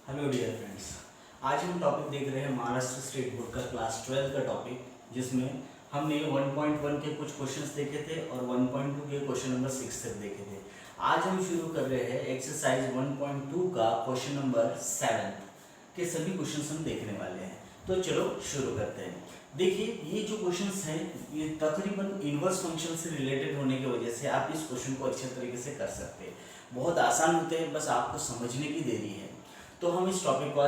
Hello dear friends. आज हम topic देख रहे हैं महाराष्ट्र स्टेट बोर्ड का क्लास 12 का टॉपिक, जिसमें हमने 1.1 के कुछ क्वेश्चंस देखे थे और 1.2 के क्वेश्चन नंबर 6 तक देखे थे। आज हम शुरू कर रहे हैं एक्सरसाइज 1.2 का क्वेश्चन नंबर 7 के सभी क्वेश्चंस हम देखने वाले हैं। तो चलो शुरू करते हैं। देखिए, ये जो क्वेश्चंस हैं ये तकरीबन इनवर्स फंक्शन से रिलेटेड होने की वजह से आप इस क्वेश्चन को अच्छे तरीके से कर सकते हैं। बहुत आसान होते हैं, बस आपको समझने की देरी है। तो हम इस टॉपिक को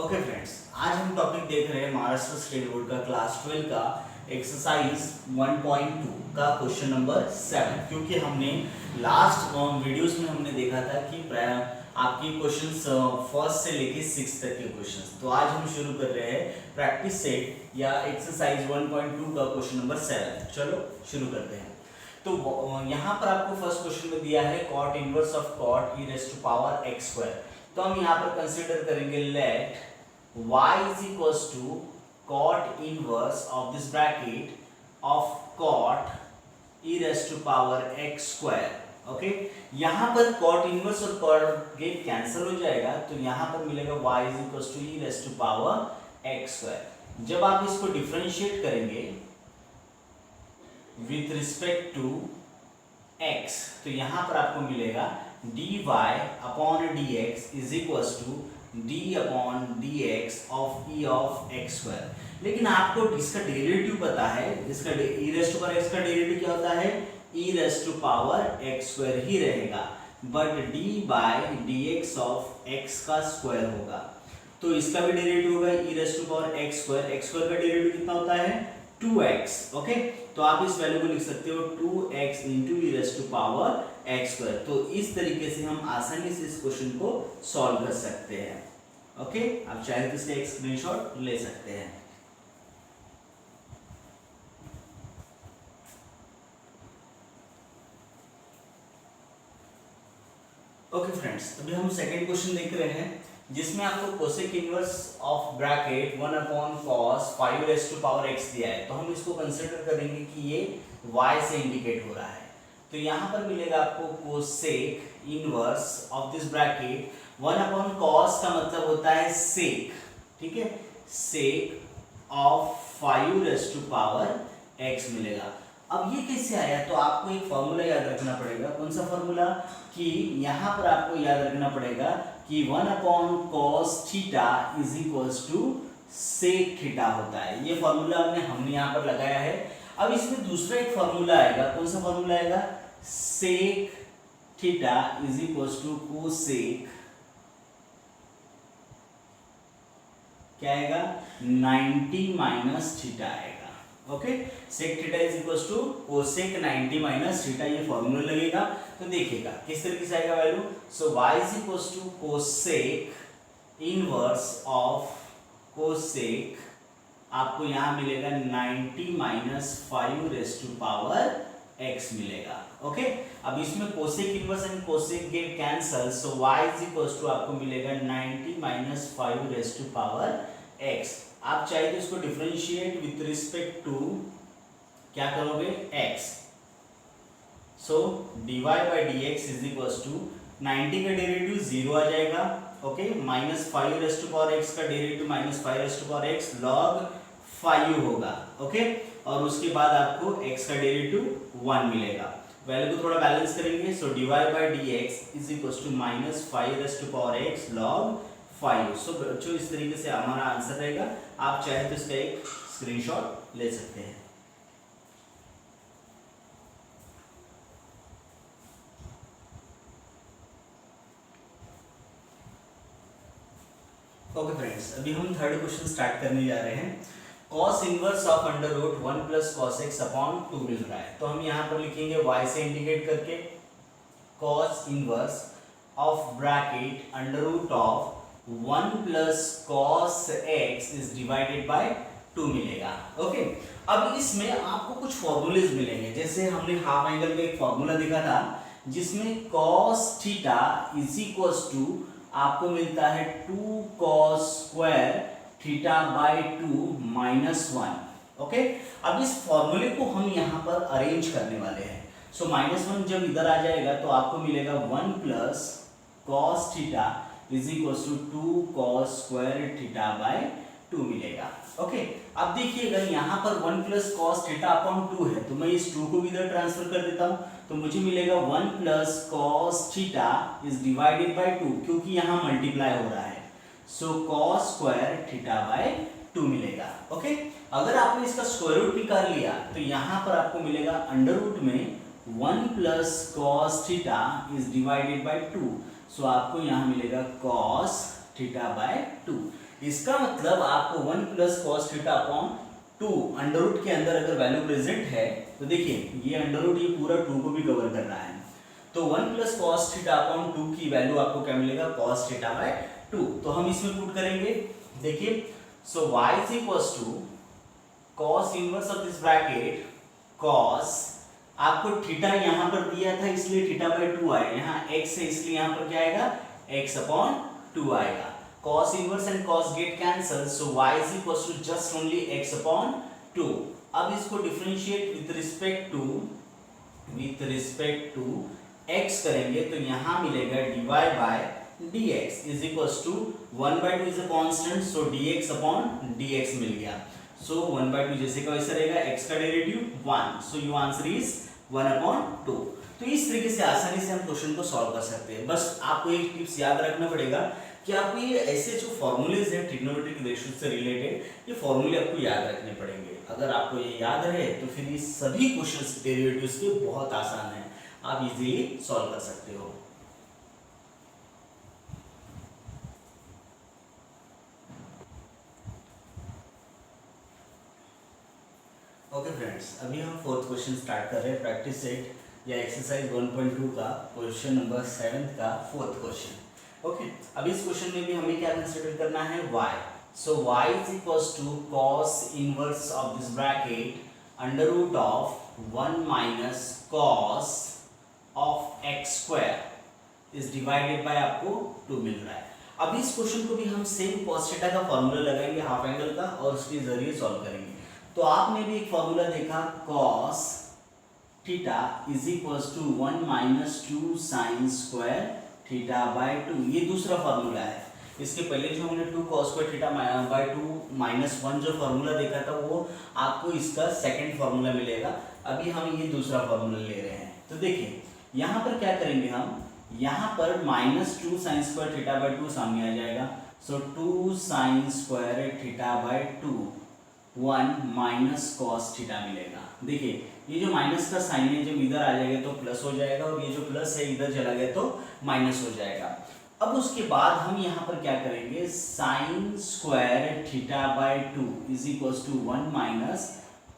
ओके फ्रेंड्स, आज हम टॉपिक देख रहे हैं महाराष्ट्र स्टेट बोर्ड का क्लास 12 का एक्सरसाइज 1.2 का क्वेश्चन नंबर 7, क्योंकि हमने लास्ट वीडियोस में हमने देखा था कि आपके क्वेश्चंस फर्स्ट से लेके 6 तक के क्वेश्चंस। तो आज हम शुरू कर रहे हैं प्रैक्टिस सेट या एक्सरसाइज 1.2 का क्वेश्चन नंबर 7। चलो शुरू करते हैं। तो यहाँ पर आपको फर्स्ट क्वेश्चन में दिया है cot inverse of cot e raise to power x square. तो हम यहाँ पर कंसीडर करेंगे let y is equals to cot inverse of this bracket of cot e raise to power x square. Okay, यहाँ पर कॉट इनवर्स और cot get cancel हो जाएगा, तो यहाँ पर मिलेगा y is equals to e raise to power x square. जब आप इसको डिफरेंशिएट करेंगे विथ रिस्पेक्ट टू x, तो यहाँ पर आपको मिलेगा dy upon dx is equals to d upon dx of e of x square. लेकिन आपको इसका डेरिवेटिव पता है, इसका e raise to power x का डेरिवेटिव क्या होता है, e raise to power x square ही रहेगा, but d by dx of x का स्क्वायर होगा। तो इसका भी डेरिवेटिव होगा e raise to power x square का डेरिवेटिव कितना होता है 2x। ओके, तो आप इस वैल्यू को लिख सकते हो 2x into e raise to power x square. तो इस तरीके से हम आसानी से इस क्वेश्चन को सॉल्व कर सकते हैं। ओके, आप चाहे तो इसका एक स्क्रीनशॉट ले सकते हैं। ओके फ्रेंड्स, अभी हम सेकंड क्वेश्चन देख रहे हैं, जिसमें आपको cosec inverse of bracket 1 upon cos 5 raise to power x दिया है। तो हम इसको कंसीडर करेंगे कि ये y से इंडिकेट हो रहा है। तो यहाँ पर मिलेगा आपको cosec inverse of this bracket 1 upon cos का मतलब होता है सेक, ठीक है, sec of 5 raise to power x मिलेगा। अब ये कैसे आया, तो आपको एक फॉर्मूला याद रखना पड़ेगा। कौन सा फॉर्मूला, कि यहाँ पर आपको याद रखना पड़ेगा कि 1 upon cos theta is equals to sec theta होता है। ये फॉर्मूला हमने यहाँ पर लगाया है। अब इसमें दूसरा एक फॉर्मूला आएगा। कौन सा फॉर्मूला आएगा, sec theta is equals to cosec, क्या आएगा 90 माइनस थीटा आएगा। Okay, sec theta is equals to cosec 90 minus theta, ये फॉर्मूला लगेगा। तो देखिएगा किस तरीके से आएगा value. So y is equals to cosec inverse of cosec, आपको यहाँ मिलेगा 90 minus 5 raise to power x मिलेगा। ओके, अब इसमें cosec inverse and cosec get cancel, so y is equals to आपको मिलेगा 90 minus 5 raise to power x। आप चाहे तो इसको डिफरेंशिएट विथ रिस्पेक्ट टू क्या करोगे x, so dy by dx is equals to 90 का डेरिवेटिव 0 आ जाएगा। Okay, minus 5 raise to power x का derivative minus 5 raise to power x log 5 होगा। ओके, और उसके बाद आपको x का डेरिवेटिव 1 मिलेगा। वैल्यू को थोड़ा बैलेंस करेंगे, so dy by dx is equals to minus 5 raise to power x log 5। So बच्चों, इस तरीके से हमारा आंसर रहेगा। आप चाहे तो इसका एक स्क्रीनशॉट ले सकते हैं। ओके फ्रेंड्स, अभी हम थर्ड क्वेश्चन स्टार्ट करने जा रहे हैं। Cos inverse of under root 1 plus cos x upon 2 मिल रहा है। तो हम यहाँ पर लिखेंगे y से इंडिकेट करके cos inverse of bracket under root of 1 plus cos x is divided by 2 मिलेगा। ओके, अब इसमें आपको कुछ फॉर्मूलेज मिलेंगे। जैसे हमने हाफ एंगल का एक फॉर्मूला देखा था, जिसमें cos theta is equals to आपको मिलता है 2 cos square theta by 2 minus 1। Okay, अब इस फॉर्मूले को हम यहाँ पर अरेंज करने वाले हैं। सो -1 जब इधर आ जाएगा तो आपको मिलेगा 1 plus cos theta is equal to 2 cos square theta by 2 मिलेगा। ओके, अब देखिएगा यहाँ पर 1 प्लस कॉस थीटा अपॉन 2 है, तो मैं इस 2 को भी इधर ट्रांसफर कर देता हूँ, तो मुझे मिलेगा 1 plus cos theta is divided by 2, क्योंकि यहाँ मल्टीप्लाई हो रहा है, so cos square theta by 2 मिलेगा। ओके, अगर आपने इसका स्क्वायर रूट निकाल लिया तो यहाँ पर आपको मिलेगा अंडर रूट में 1 plus cos theta is divided by 2, सो आपको यहाँ मिलेगा कॉस थीटा बाय 2। इसका मतलब आपको 1 plus cos theta upon 2 under root के अंदर अगर वैल्यू प्रेजेंट है तो देखिए ये अंडर रूट ये पूरा 2 को भी कवर कर रहा है, तो 1 प्लस कॉस थीटा अपॉन 2 की वैल्यू आपको क्या मिलेगा, कॉस थीटा बाय 2। तो हम इसमें पुट करेंगे, देखिए so y is equals to cos inverse of this bracket cos, आपको थीटा यहाँ पर दिया था इसलिए थीटा बाय 2 आएगा, यहाँ x है इसलिए यहाँ पर क्या आएगा, x अपॉन 2 आएगा। cos inverse and cos get cancel, so y is equals to just only x upon 2। अब इसको differentiate with respect to x करेंगे तो यहाँ मिलेगा dy by dx is equals to 1 by 2 is a constant, so dx upon dx मिल गया, so 1 by 2 जैसे का वैसा रहेगा, x का derivative 1, so your answer is 1 upon 2। तो इस तरीके से आसानी से हम क्वेश्चन को सॉल्व कर सकते हैं। बस आपको एक टिप्स याद रखना पड़ेगा कि आपको ये ऐसे जो फॉर्मूलेज हैं ट्रिग्नोमेट्रिक रेशियो से रिलेटेड, ये फॉर्मूले आपको याद रखने पड़ेंगे। अगर आपको ये याद रहे तो फिर ये सभी क्वेश्चंस डेरिवेटिव्स के बहुत आसान है, आप इजीली सॉल्व कर सकते हो। ओके फ्रेंड्स, अभी हम फोर्थ क्वेश्चन स्टार्ट कर रहे हैं, प्रैक्टिस सेट या एक्सरसाइज 1.2 का क्वेश्चन नंबर 7 का फोर्थ क्वेश्चन। ओके, अब इस क्वेश्चन में भी हमें क्या कंसीडर करना है, y, so y is equals to cos inverse of this bracket under root of 1 minus cos of x square is divided by आपको 2 मिल रहा है। अब इस क्वेश्चन को भी हम सेम cos थीटा का फॉर्मूला लगाएंगे हाफ एंगल का और उसके जरिए सॉल्व करेंगे। तो आपने भी एक फॉर्मूला देखा cos theta is equals to 1 minus 2 sine square theta by 2, ये दूसरा फॉर्मूला है। इसके पहले जो हमने 2 cos square theta by 2 minus 1 जो फॉर्मूला देखा था वो आपको इसका सेकंड फॉर्मूला मिलेगा। अभी हम ये दूसरा फॉर्मूला ले रहे हैं, तो देखिए यहाँ पर क्या करेंगे हम, यहाँ पर minus 2 sine square theta by 2 सामने आ जाएगा, सो 2 sine square theta by 2 1 minus cos theta मिलेगा। देखिए ये जो माइनस का साइन है जब इधर आ जाएगा तो प्लस हो जाएगा और ये जो प्लस है इधर चला गया तो माइनस हो जाएगा। अब उसके बाद हम यहाँ पर क्या करेंगे, sine square theta by 2 is equals to 1 minus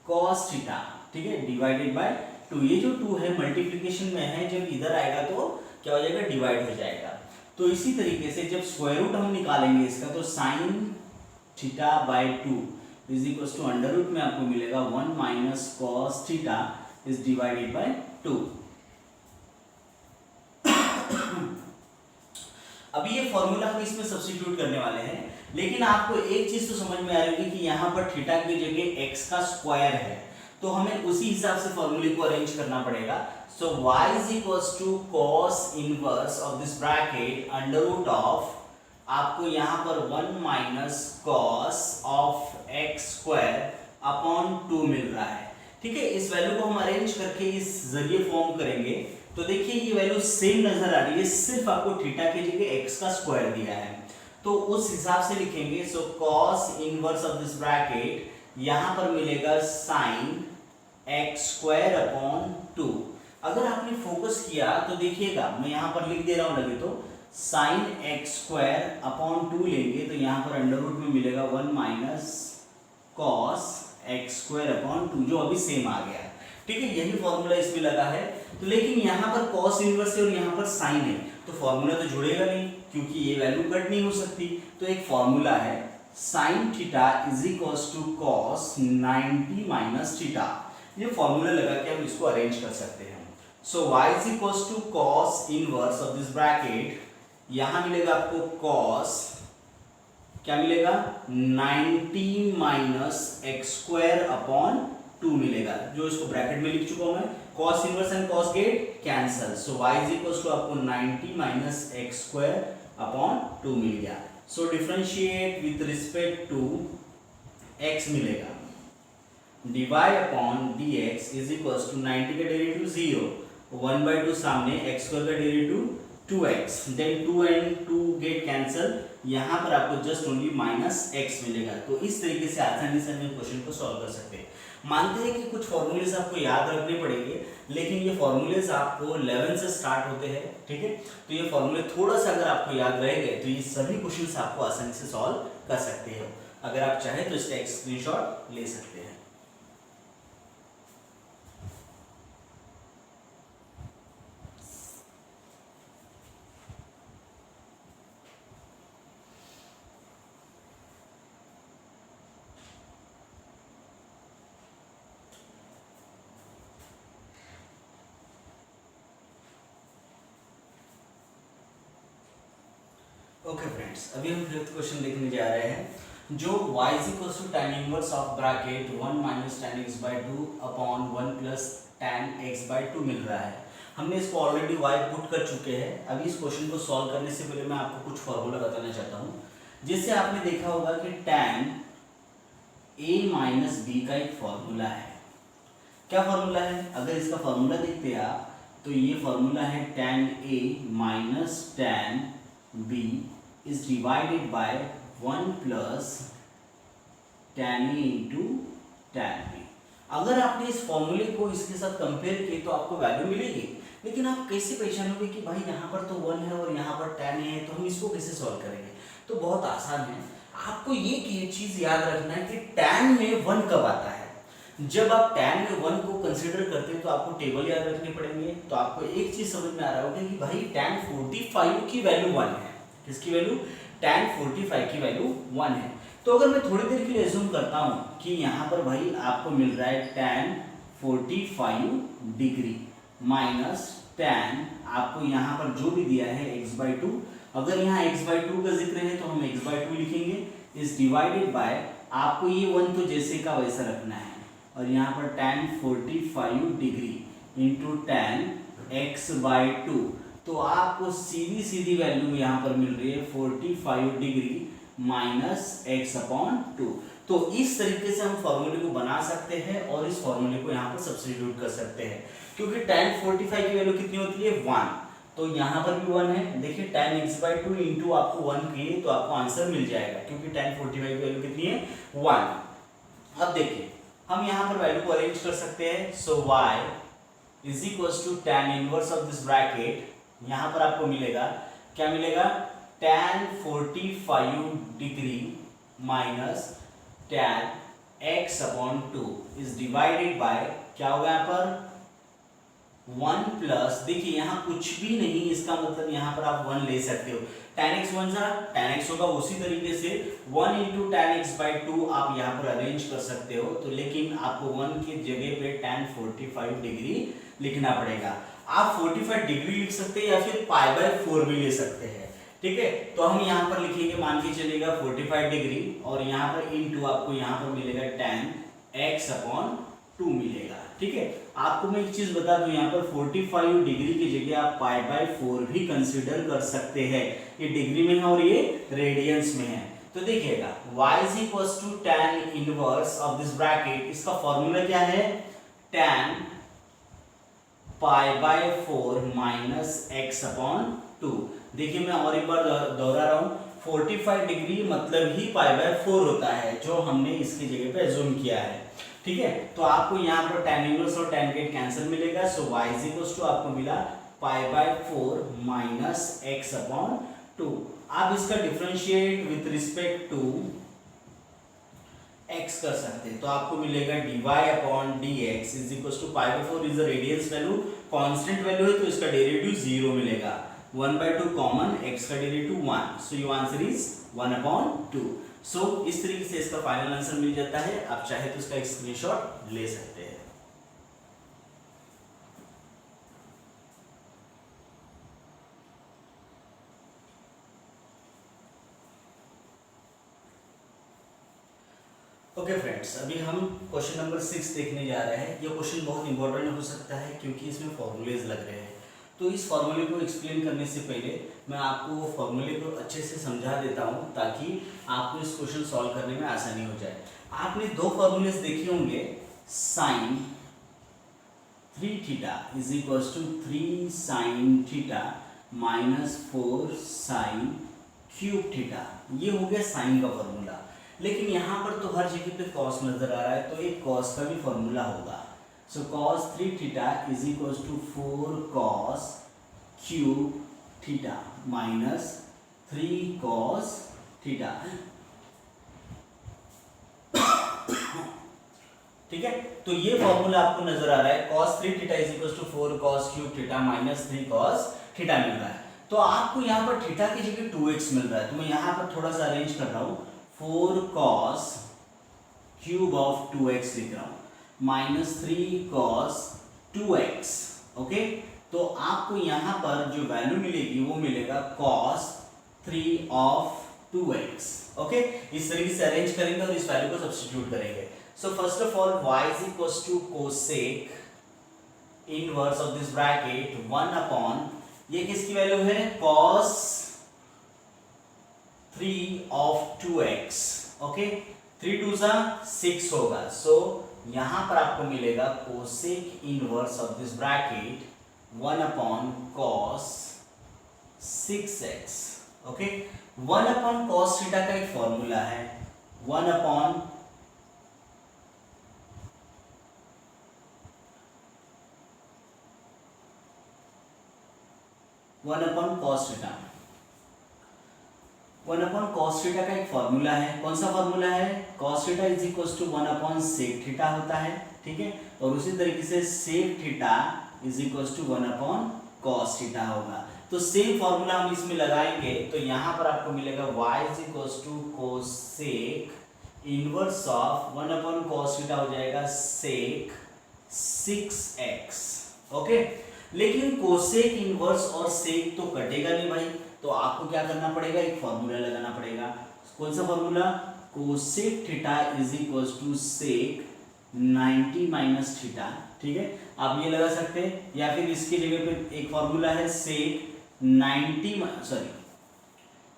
cos theta, ठीक है, डिवाइडेड बाय 2। ये जो 2 है मल्टीप्लिकेशन में है, जब इधर आएगा तो क्या हो जाएगा, डिवाइड हो जाएगा। तो इसी तरीके से जब स्क्वायर रूट हम निकालेंगे इसका, तो sine theta by 2 is equals to under root में आपको मिलेगा 1 minus cos theta is divided by 2। अभी ये फॉर्मूला हम इसमें सब्स्टिट्यूट करने वाले हैं, लेकिन आपको एक चीज तो समझ में आ रही होगी कि यहाँ पर थीटा की जगह x का स्क्वायर है, तो हमें उसी हिसाब से फॉर्मूले को अरेंज करना पड़ेगा। So y is equals to cos inverse of this bracket under root of, आपको यहाँ पर 1 minus cos of x square upon 2 मिल रहा है, ठीक है। इस वैल्यू को हम अरेंज करके इस जरिए फॉर्म करेंगे, तो देखिए ये वैल्यू सेम नजर आ रही है, सिर्फ आपको थीटा की जगह x का स्क्वायर दिया है, तो उस हिसाब से लिखेंगे। सो cos inverse of this bracket यहाँ पर मिलेगा साइन x स्क्वायर अपॉन 2। अगर आपने फोकस किया तो देखिएगा, मैं यहाँ पर लिख दे रहा हूँ, लगे तो साइन एक्स स्क्वायर अपॉन 2 लेंगे तो यहाँ पर अंडर रूट में मिलेगा 1 minus cos x square upon 2, जो अभी सेम आ गया है, ठीक है। यही फॉर्मूला इसमें लगा है, तो लेकिन यहाँ पर कॉस इनवर्स है और यहाँ पर साइन है, तो फॉर्मूला तो जुड़ेगा नहीं क्योंकि ये वैल्यू कट नहीं हो सकती। तो एक फॉर्मूला है sine theta is equals to cos 90 minus theta, ये फॉर्मूला लगा के हम इसको अरेंज कर सकते हैं। So y is equals to cos inverse of this bracket, यहाँ मिलेगा आपको cos, क्या मिलेगा 90 माइनस एक्स स्क्वायर अपॉन 2 मिलेगा, जो इसको ब्रैकेट में लिख चुका हूं मैं, cos inverse and cos get cancel, so y is equal to आपको 90 माइनस एक्स स्क्वायर अपॉन 2 मिल गया। So differentiate with respect to x मिलेगा, dy upon dx is equal to 90 का डेरिवेटिव 0, 1/2 सामने x स्क्वायर का derivative 2x, then 2 and 2 get cancel, यहाँ पर आपको जस्ट ओनली माइनस x मिलेगा। तो इस तरीके से आसानी से हम क्वेश्चन को सॉल्व कर सकते हैं। मानते हैं कि कुछ फॉर्मूलेज आपको याद रखने पड़ेंगे, लेकिन ये फॉर्मूलेज आपको 11 से स्टार्ट होते हैं, ठीक है। तो ये फॉर्मूले थोड़ा सा अगर आपको याद रह गए तो ये सभी क्वेश्चंस आपको आसानी से सॉल्व कर सकते हो। अगर आप चाहें तो इसका एक स्क्रीनशॉट ले सकते हैं। ओके फ्रेंड्स, अभी हम फिफ्थ क्वेश्चन देखने जा रहे हैं, जो y is equal to tan inverse of bracket 1 minus tan x by 2 upon 1 plus tan x by 2 मिल रहा है। हमने इसको ऑलरेडी y पुट कर चुके हैं। अभी इस क्वेश्चन को सॉल्व करने से पहले मैं आपको कुछ फॉर्मूला बताना चाहता हूँ। जैसे आपने देखा होगा कि tan a माइनस b का एक फॉर्मूला है। क्या फॉर्मूला है? अगर इसका फॉर्मूला देखते हैं आप, तो ये फॉर्मूला है tan a minus tan b is divided by 1 plus tan a into tan b। अगर आपने इस फॉर्मूले को इसके साथ कंपेयर किए तो आपको वैल्यू मिलेगी, लेकिन आप कैसे पहचानोगे कि भाई यहाँ पर तो 1 है और यहाँ पर tan a है, तो हम इसको कैसे सॉल्व करेंगे? तो बहुत आसान है। आपको ये चीज याद रखना है कि tan में 1 कब आता है। जब आप tan में 1 को कंसीडर करते हैं तो आपको टेबल याद रखने पड़ेंगे। तो आपको एक चीज समझ में आ रहा होगा कि भाई tan 45 की वैल्यू 1 है। किसकी वैल्यू? tan 45 की वैल्यू 1 है। तो अगर मैं थोड़ी देर के लिए एज्यूम करता हूं कि यहाँ पर भाई आपको मिल रहा है tan 45 डिग्री माइनस tan आपको यहाँ पर जो भी दिया है x/2, अगर यहाँ x/2 का जिक्र है तो हम x/2 लिखेंगे, इस डिवाइडेड बाय आपको ये 1 तो जैसे का वैसा रखना है, और यहाँ पर tan 45 degree into tan x/2, तो आपको सीधी सीधी वैल्यू यहाँ पर मिल रही है 45 डिग्री माइनस एक्स अपॉन 2। तो इस तरीके से हम फॉर्मूले को बना सकते हैं और इस फॉर्मूले को यहाँ पर सब्स्टिट्यूट कर सकते हैं, क्योंकि tan 45 की वैल्यू कितनी होती है? 1। तो यहाँ पर भी 1 है। देखिए tan x/2 इंटू आपको 1 किए तो आपको आंसर मिल जाएगा, क्योंकि tan 45 की वैल्यू कितनी है? 1। अब देखिए हम यहाँ पर वैल्यू को अरेंज कर सकते हैं। So y is equal to tan inverse of this bracket, यहाँ पर आपको मिलेगा, क्या मिलेगा? tan 45 degree minus tan x upon 2 is divided by, क्या होगा यहाँ पर 1 प्लस, देखिए यहाँ कुछ भी नहीं, इसका मतलब यहाँ पर आप 1 ले सकते हो। tan x 1 सा tan x होगा, उसी तरीके से 1 इंटू tan x/2 आप यहाँ पर अरेंज कर सकते हो। तो लेकिन आपको 1 की जगह पे tan 45 डिग्री लिखना पड़ेगा। आप 45 डिग्री लिख सकते हैं या फिर π/4 भी ले सकते हैं, ठीक है। तो हम यहाँ पर लिखेंगे, मान के चलेगा 45 डिग्री, और यहाँ पर इनटू आपको यहाँ पर मिलेगा tan x अपॉन 2 मिलेगा, ठीक है। आपको मैं एक चीज बता दूं, यहाँ पर 45 डिग्री की जगह आप π/4 भी कंसीडर कर सकते हैं। ये डिग्री में है और ये रेडियंस में है। तो देखिएगा y is equal to tan inverse of this bracket, इसका फॉर्मूला क्या है? tan π/4 minus x upon 2। देखिए मैं और एक बार दोहरा रहा हूँ, 45 डिग्री मतलब ही π/4 होता है, जो हमने इसकी जगह पे एज्यूम किया है, ठीक है। तो आपको यहाँ पर tan इनवर्स और tan गेट कैंसिल मिलेगा। So y is equal to आपको मिला π/4 माइनस x अपॉन 2। आप इसका differentiate with respect to x कर सकते हैं, तो आपको मिलेगा dy upon dx is equal to π/4 is the radians value, constant value है तो इसका डेरिवेटिव 0 मिलेगा, 1/2 कॉमन, x का derivative 1, so your answer is 1/2। So इस तरीके से इसका फाइनल आंसर मिल जाता है। आप चाहे तो इसका एक स्क्रीनशॉट ले सकते हैं। ओके फ्रेंड्स, अभी हम क्वेश्चन नंबर 6 देखने जा रहे हैं। ये क्वेश्चन बहुत इंपॉर्टेंट हो सकता है क्योंकि इसमें फॉर्मूलेज लग रहे हैं। तो इस फॉर्मूले को एक्सप्लेन करने से पहले मैं आपको वो फॉर्मूले को अच्छे से समझा देता हूँ ताकि आपको इस क्वेश्चन सॉल्व करने में आसानी हो जाए। आपने दो फॉर्मूलेज देखे होंगे, sine 3 theta is equal to 3 sine theta minus 4 sine cube theta. ये हो गया साइन का फॉर्मूला। लेकिन यहाँ पर तो हर जगह पे कॉस नजर आ रहा है, तो एक कॉस का भी फॉर्मूला होगा। So cos 3 theta is equal to 4 cos cube theta minus 3 cos theta. ठीक है, तो ये फॉर्मूला आपको नजर आ रहा है, cos 3 theta is equal to 4 cos cube theta minus 3 cos theta मिल रहा है। तो आपको यहाँ पर थीटा की जगह 2x मिल रहा है, तो मैं यहाँ पर थोड़ा सा अरेंज कर रहा हूँ, 4 cos क्यूब ऑफ 2x लिख रहा हूँ माइनस 3 cos 2x। ओके, तो आपको यहाँ पर जो वैल्यू मिलेगी वो मिलेगा cos 3 ऑफ 2x। ओके, इस तरीके से अरेंज करेंगे और इस वैल्यू को सब्स्टिट्यूट करेंगे। So first of all, y is equals to cosec inverse of this bracket 1 upon, ये किसकी वैल्यू है, cos 3 of 2x। ओके, 3 2 सा 6 होगा। सो यहाँ पर आपको मिलेगा cosec inverse of this bracket 1 upon cos 6x। Okay, 1 upon cos theta का एक फॉर्मूला है, 1 upon cos theta, 1 upon cos theta का एक फॉर्मूला है। कौन सा फॉर्मूला है, cos theta is equal to 1 upon sec theta होता है। ठीक है, और उसी तरीके से sec theta is equal to 1 upon cos theta होगा। तो सेम फॉर्मूला हम इसमें लगाएंगे, तो यहाँ पर आपको मिलेगा y is equal to cosec inverse of 1 upon cos theta हो जाएगा sec 6x। ओके, लेकिन कोसेक इनवर्स और सेक तो कटेगा नहीं भाई, तो आपको क्या करना पड़ेगा, एक फॉर्मूला लगाना पड़ेगा। कौन सा formula, cosec theta is equal to sec 90 minus theta. ठीक है, आप ये लगा सकते हैं, या फिर इसकी जगह पे एक फॉर्मूला है सेक 90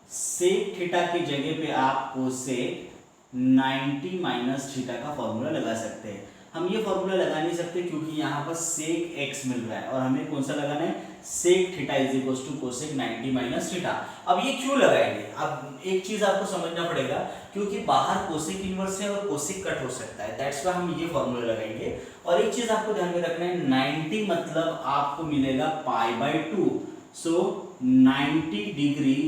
सेक थीटा की जगह पे आप कोसेक 90 माइनस थीटा का फॉर्मूला लगा सकते हैं। हम ये फॉर्मूला लगा नहीं सकते क्योंकि यहाँ पर सेक x मिल रहा है और हमें कौन सा लगाना है, sec theta is equal to cosec 90 minus theta. अब ये क्यों लगाएंगे, अब एक चीज आपको समझना पड़ेगा, क्योंकि बाहर कोसेक इनवर्स है और कोसेक कट हो सकता है, दैट्स व्हाई हम ये फॉर्मूला लगाएंगे। और एक चीज आपको ध्यान में रखना है, 90 मतलब आपको मिलेगा π/2। सो 90 डिग्री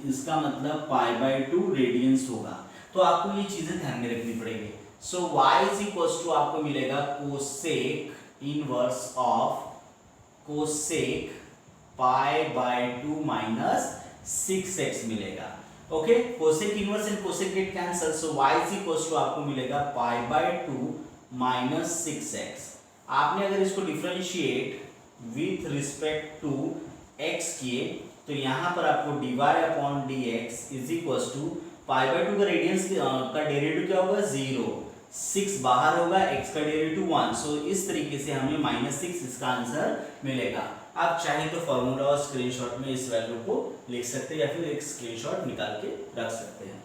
इसका मतलब π/2 रेडियंस होगा। तो आपको ये चीजें ध्यान में रखनी पड़ेगी। So y is equal to आपको मिलेगा cosec inverse of cosec π/2 minus 6x मिलेगा। Okay, cosec inverse and cosec get cancel, so y is equal to आपको मिलेगा π/2 माइनस 6x। आपने अगर इसको differentiate with respect to x किए तो यहाँ पर आपको dy/dx इज इक्वल टू π/2 का रेडियंस का डेरिवेटिव क्या होगा, 0, 6 बाहर होगा, x का डेरिवेटिव 1। सो इस तरीके से हमें -6 इसका आंसर मिलेगा। आप चाहे तो फॉर्मूला और स्क्रीनशॉट में इस वैल्यू को लिख सकते हैं या फिर एक स्क्रीनशॉट निकाल के रख सकते हैं।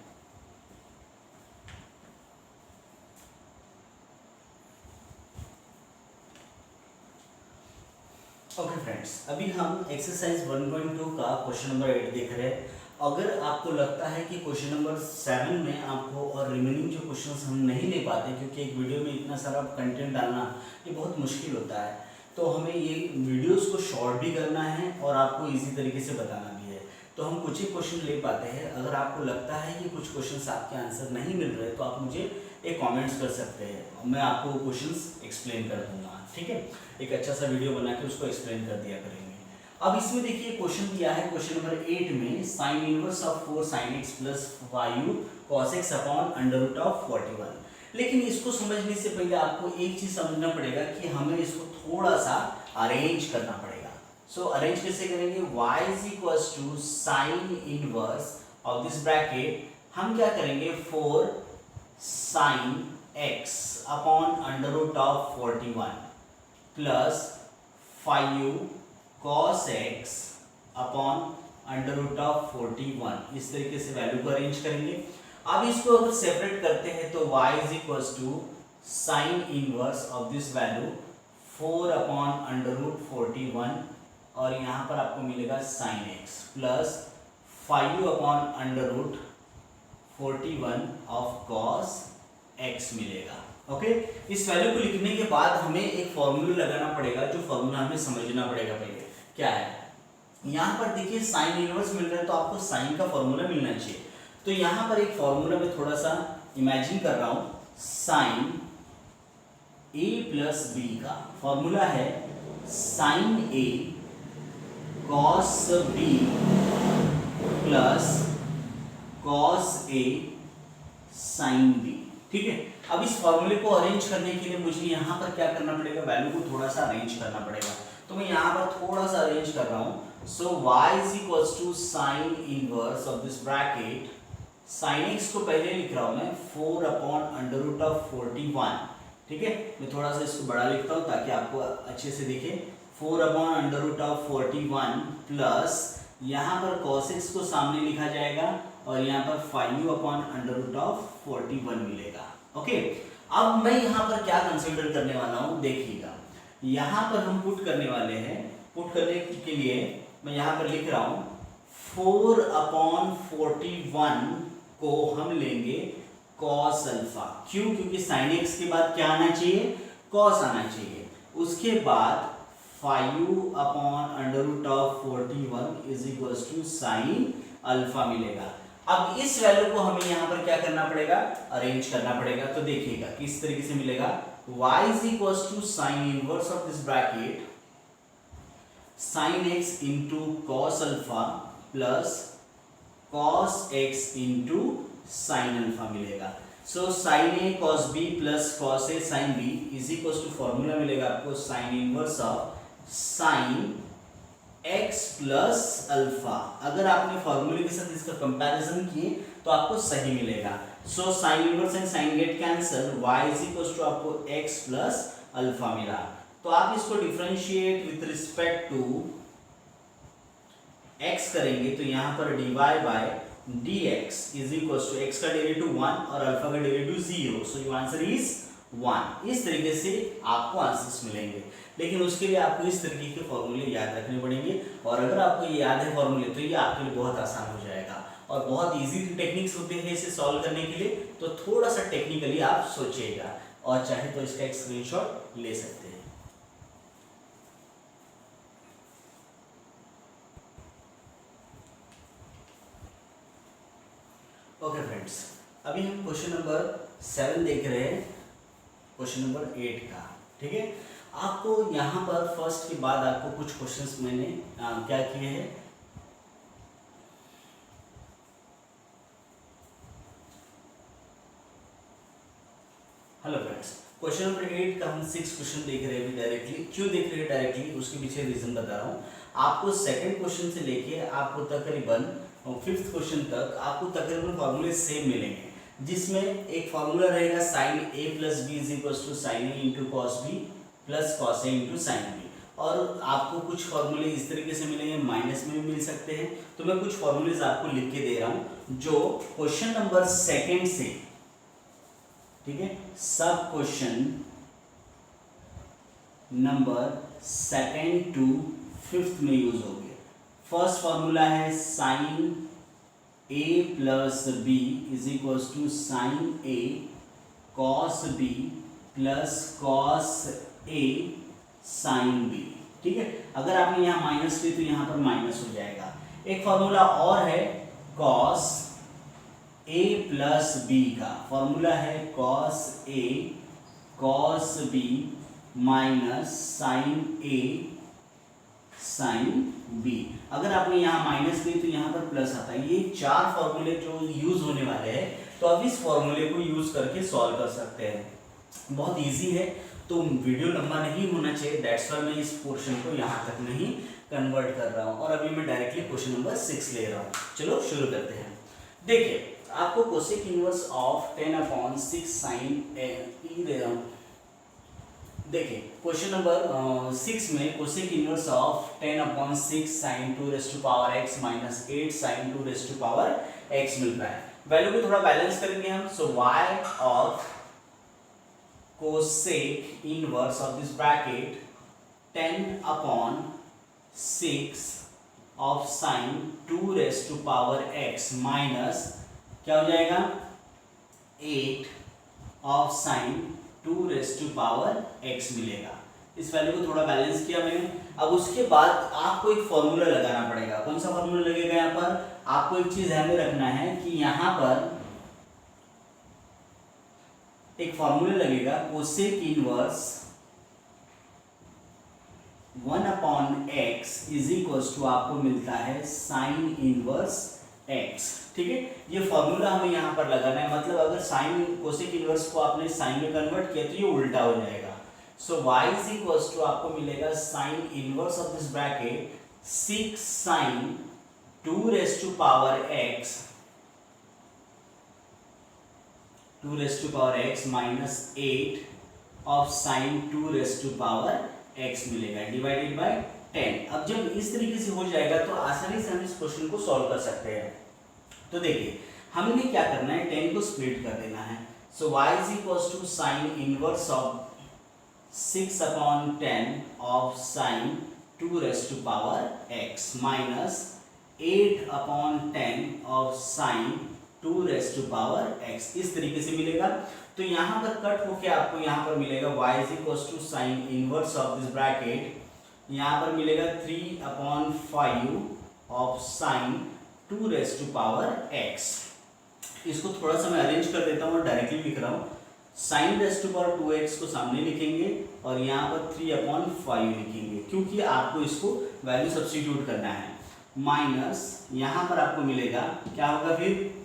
ओके फ्रेंड्स, अभी हम एक्सरसाइज 1.2 का क्वेश्चन नंबर 8 देख रहे हैं। अगर आपको लगता है कि क्वेश्चन नंबर 7 में आपको और रिमेनिंग जो क्वेश्चंस हम नहीं ले पाते, क्योंकि एक वीडियो में इतना सारा कंटेंट डालना ये बहुत मुश्किल होता है, तो हमें ये वीडियोस को शॉर्ट भी करना है और आपको इजी तरीके से बताना भी है, तो हम कुछ ही क्वेश्चन ले पाते हैं। अगर आपको लगता है कि कुछ क्वेश्चंस आपके आंसर नहीं मिल रहे, तो आप मुझे एक कमेंट्स कर सकते हैं, मैं आपको क्वेश्चंस एक्सप्लेन कर दूंगा। ठीक है, एक अच्छा सा वीडियो बना के उसको एक्सप्लेन कर दिया करेंगे। अब इसमें देखिए क्वेश्चन दिया है, क्वेश्चन नंबर 8 में sign inverse of 4 sin x plus 5 cos x upon √41। लेकिन इसको समझने से पहले आपको एक चीज समझना पड़ेगा कि हमें इसको थोड़ा सा अरेंज करना पड़ेगा। सो अरेंज कैसे करेंगे, y is equal to sine inverse of this bracket, हम क्या करेंगे 4 sine x upon under root of 41 plus 5u cos x upon under root of 41। इस तरीके से वैल्यू को अरेंज करेंगे। अब इसको अगर सेपरेट करते हैं तो y is equal to sine inverse of this value 4 upon under root 41 और यहाँ पर आपको मिलेगा sine x plus 5u upon under root 41 of cos x मिलेगा। ओके, इस वैल्यू को लिखने के बाद हमें एक फॉर्मूला लगाना पड़ेगा, जो फॉर्मूला हमें समझना पड़ेगा पहले क्या है। यहाँ पर देखिए साइन इनवर्स मिल रहा है तो आपको साइन का फॉर्मूला मिलना चाहिए। तो यहाँ पर एक फॉर्मूला में थोड़ा सा इमेजिन कर रहा हूँ, साइन a प्लस बी का फॉर्मूला है sine a cos b plus cos a sine b। ठीक है, अब इस फॉर्मूले को अरेंज करने के लिए मुझे यहाँ पर क्या करना पड़ेगा, वैल्यू को थोड़ा सा अरेंज करना पड़ेगा। तो मैं यहाँ पर थोड़ा सा अरेंज कर रहा हूँ। So y is equal to sine inverse of this bracket, sine x को पहले लिख रहा हूँ मैं 4 अपॉन अंडर रूट ऑफ 41। ठीक है, मैं थोड़ा सा इसको बड़ा लिखता हूँ ताकि आपको अच्छे से दिखे। 4 upon under root of 41 plus यहाँ पर cos x को सामने लिखा जाएगा और यहाँ पर 5u upon under root of 41 मिलेगा। ओके, अब मैं यहाँ पर क्या कंसीडर करने वाला हूँ देखिएगा। यहाँ पर हम पुट करने वाले हैं, पुट करने के लिए मैं यहाँ पर लिख रहा हूँ 4 अपॉन 41 को हम लेंगे cos अल्फा। क्यों? क्योंकि sin x के बाद क्या आना चाहिए, cos आना चाहिए। उसके बाद 5u upon under root of 41 is equal to sine alpha मिलेगा। अब इस वैल्यू को हमें यहाँ पर क्या करना पड़ेगा, अरेंज करना पड़ेगा। तो देखिएगा किस तरीके से मिलेगा, y is equal to sine inverse of this bracket sine x into cos alpha plus cos x into sine alpha मिलेगा। So sine A cos B plus cos A sine B is equal to formula मिलेगा आपको sine inverse of sine x plus alpha. अगर आपने फॉर्मूले के साथ इसका comparison किए तो आपको सही मिलेगा। So sine inverse and sine get cancel, y is equal to आपको x प्लस अल्फा मिला। तो आप इसको differentiate with respect to x करेंगे तो यहाँ पर dy by dx is equal to x का डेरिवेटिव 1 और अल्फा का derivative 0। So your answer is 1। इस तरीके से आपको आंसर्स मिलेंगे, लेकिन उसके लिए आपको इस तरीके के फॉर्मूले याद रखने पड़ेंगे। और अगर आपको ये याद है फॉर्मूले तो ये आपके लिए बहुत आसान हो जाएगा और बहुत इजी टेक्निक्स होते हैं इसे सॉल्व करने के लिए। तो थोड़ा सा टेक्निकली आप सोचिएगा और चाहे तो इसका एक स्क्रीनशॉट ले सकते हैं। ओके फ्रेंड्स, अभी हम क्वेश्चन नंबर 7 देख रहे हैं, क्वेश्चन नंबर 8 का। ठीक है, आपको यहाँ पर फर्स्ट के बाद आपको कुछ क्वेश्चंस मैंने क्या किए हैं, हेलो फ्रेंड्स, क्वेश्चन नंबर 8 का हम 6 क्वेश्चन देख रहे हैं डायरेक्टली। क्यों देख रहे हैं डायरेक्टली, उसके पीछे रीजन बता रहा हूँ आपको। सेकंड क्वेश्चन से लेके आपको तकरीबन 5th क्वेश्चन तक आपको तकरीबन फॉर्मूले सेम मिलेंगे, जिसमें एक फार्मूला रहेगा sine a plus b is equal to sine a into cos B plus cos a into sine b. और आपको कुछ फार्मूले इस तरीके से मिलेंगे, माइनस में भी मिल सकते हैं। तो मैं कुछ फार्मूलेज आपको लिख के दे रहा हूँ जो क्वेश्चन नंबर 2 से, ठीक है, सब क्वेश्चन नंबर 2 to 5th में यूज होंगे। फर्स्ट फार्मूला है sine a plus b is equal to sine a cos b plus cos a sine b। ठीक है, अगर आपने यहाँ माइनस ली तो यहाँ पर माइनस हो जाएगा। एक फार्मूला और है कॉस a प्लस b का, फॉर्मूला है cos a cos b minus sine a sine b। अगर आपने यहाँ माइनस ली तो यहाँ पर प्लस आता है। ये 4 फॉर्मूले जो यूज होने वाले हैं, तो अब इस फॉर्मूले को यूज करके सॉल्व कर सकते हैं। बहुत इजी है, तो वीडियो लंबा नहीं होना चाहिए, दैट्स व्हाई मैं इस पोर्शन को यहाँ तक नहीं कन्वर्ट कर रहा हूँ। और अभी मैं डायरेक्टली क्वेश्चन नंबर 6 ले रहा हूँ। चलो शुरू करते हैं। देखिए, आपको कोसेक इनवर्स ऑफ 10/6 साइन देखिए क्वेश्चन नंबर 6 में cosec inverse of 10/6 sine 2 minus 8 sine 2 मिल रहा है। वैल्यू को थोड़ा बैलेंस करेंगे हम। So y of cosec inverse of this bracket 10/6 of sine 2 minus क्या हो जाएगा 8 ऑफ साइन 2 मिलेगा। इस वैल्यू को थोड़ा बैलेंस किया मैंने। अब उसके बाद आपको एक फॉर्मूला लगाना पड़ेगा। कौन सा फॉर्मूला लगेगा यहाँ पर? आपको एक चीज ध्यान में रखना है कि यहाँ पर एक फॉर्मूला लगेगा cosec inverse 1/x is equals to आपको मिलता है साइन इनवर्स x। ठीक है, ये फॉर्मूला हमें यहाँ पर लगाना है। मतलब अगर साइन कोसेक इनवर्स को आपने साइन में कन्वर्ट किया तो ये उल्टा हो जाएगा। So y is equals to आपको मिलेगा sine inverse of this bracket 6 sine 2 minus 8 of sine 2 मिलेगा डिवाइडेड बाय 10। अब जब इस तरीके से हो जाएगा तो आसानी से हम इस क्वेश्चन को सॉल्व कर सकते हैं। तो देखिए हमें क्या करना है, 10 को स्प्लिट कर देना है। So y is equals to sine inverse of 6/10 of sine 2 minus 8/10 of sine 2 इस तरीके से मिलेगा। तो यहाँ पर कट होके आपको यहाँ पर मिलेगा y is equals to sine inverse of this bracket, यहाँ पर मिलेगा 3/5 ऑफ साइन 2 इसको थोड़ा सा मैं अरेंज कर देता हूँ और डायरेक्टली लिख रहा हूँ। साइन 2x को सामने लिखेंगे और यहाँ पर 3/5 लिखेंगे क्योंकि आपको इसको वैल्यू सब्स्टिट्यूट करना है। माइनस यहाँ पर आपको मिलेगा क्या होगा फिर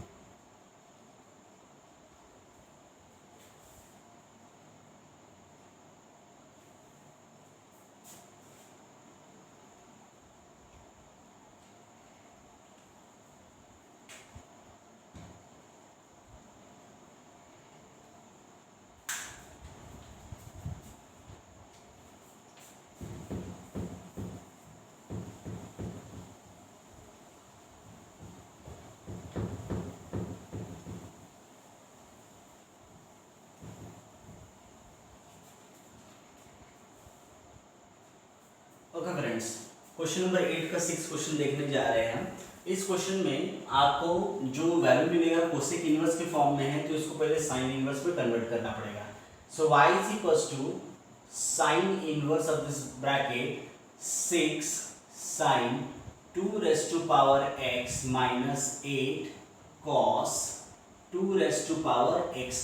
ओके फ्रेंड्स, क्वेश्चन नंबर 8 का 6 क्वेश्चन देखने जा रहे हैं। इस क्वेश्चन में आपको जो वैल्यू मिलेगा कोसेक इनवर्स के फॉर्म में है तो इसको पहले साइन इनवर्स में कन्वर्ट करना पड़ेगा। So y is equals to sine inverse of this bracket 6 sine 2 minus 8 cos 2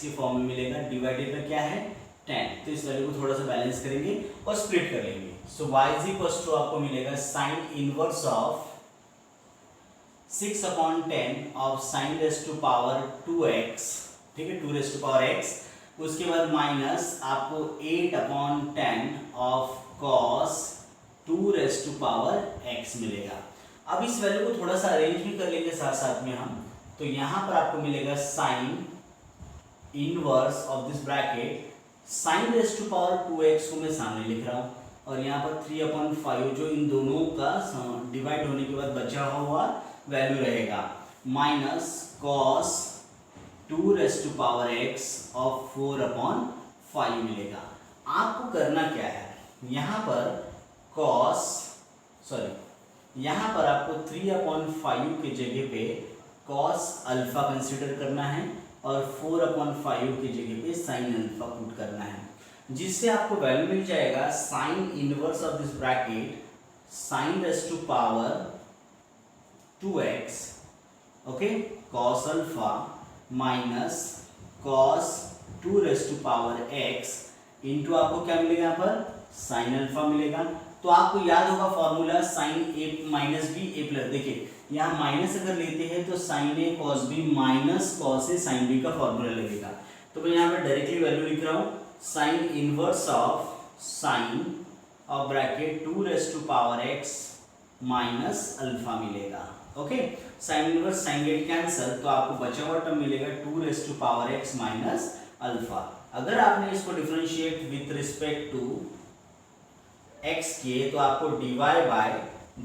के फॉर्म में मिलेगा डिवाइडेड बाय क्या है 10। तो इस वैल्यू को थोड़ा सा बैलेंस करेंगे और स्प्लिट कर लेंगे। सो y इज इक्वल्स टू आपको मिलेगा sine inverse of 6/10 of sign 2x, ठीक है 2x। उसके बाद माइनस आपको 8/10 ऑफ cos 2 मिलेगा। अब इस वैल्यू को थोड़ा सा अरेंज भी कर लेंगे साथ साथ में हम। तो यहाँ पर आपको मिलेगा sine inverse of this bracket sine 2x को मैं सामने लिख रहा हूँ और यहाँ पर 3/5 जो इन दोनों का डिवाइड होने के बाद बचा हुआ वैल्यू रहेगा माइनस cos 2 ऑफ 4/5 मिलेगा। आपको करना क्या है, यहाँ पर यहाँ पर आपको 3/5 के जगह पे cos अल्फा कंसिडर करना है और 4/5 की जगह पे साइन अल्फा पुट करना है, जिससे आपको वैल्यू मिल जाएगा sine inverse of this bracket sine 2x okay cos alpha minus cos 2x into आपको क्या मिलेगा यहाँ पर साइन अल्फा मिलेगा। तो आपको याद होगा फॉर्मूला साइन ए माइनस बी ए प्लस। देखिए यहाँ माइनस अगर लेते हैं तो sign A cos B minus cos A sine B का फॉर्मूला लगेगा। तो मैं यहाँ पर डायरेक्टली वैल्यू लिख रहा हूँ sine inverse of sine of bracket 2 minus alpha मिलेगा। Okay, sine inverse sine get cancel, तो आपको बचा हुआ टर्म मिलेगा 2⁻x माइनस अल्फा। अगर आपने इसको differentiate with respect to x किए तो आपको dy by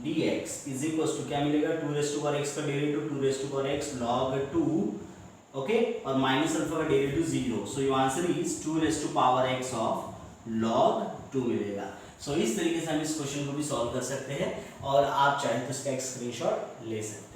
dx is equal to क्या मिलेगा, 2⁻x का डेरिवेटिव 2⁻x log 2, ओके, और माइनस अल्फा का derivative 0, so your answer is 2⁻x of log 2 मिलेगा। सो इस तरीके से हम इस क्वेश्चन को भी सॉल्व कर सकते हैं और आप चाहें तो इसका एक स्क्रीनशॉट ले सकते हैं।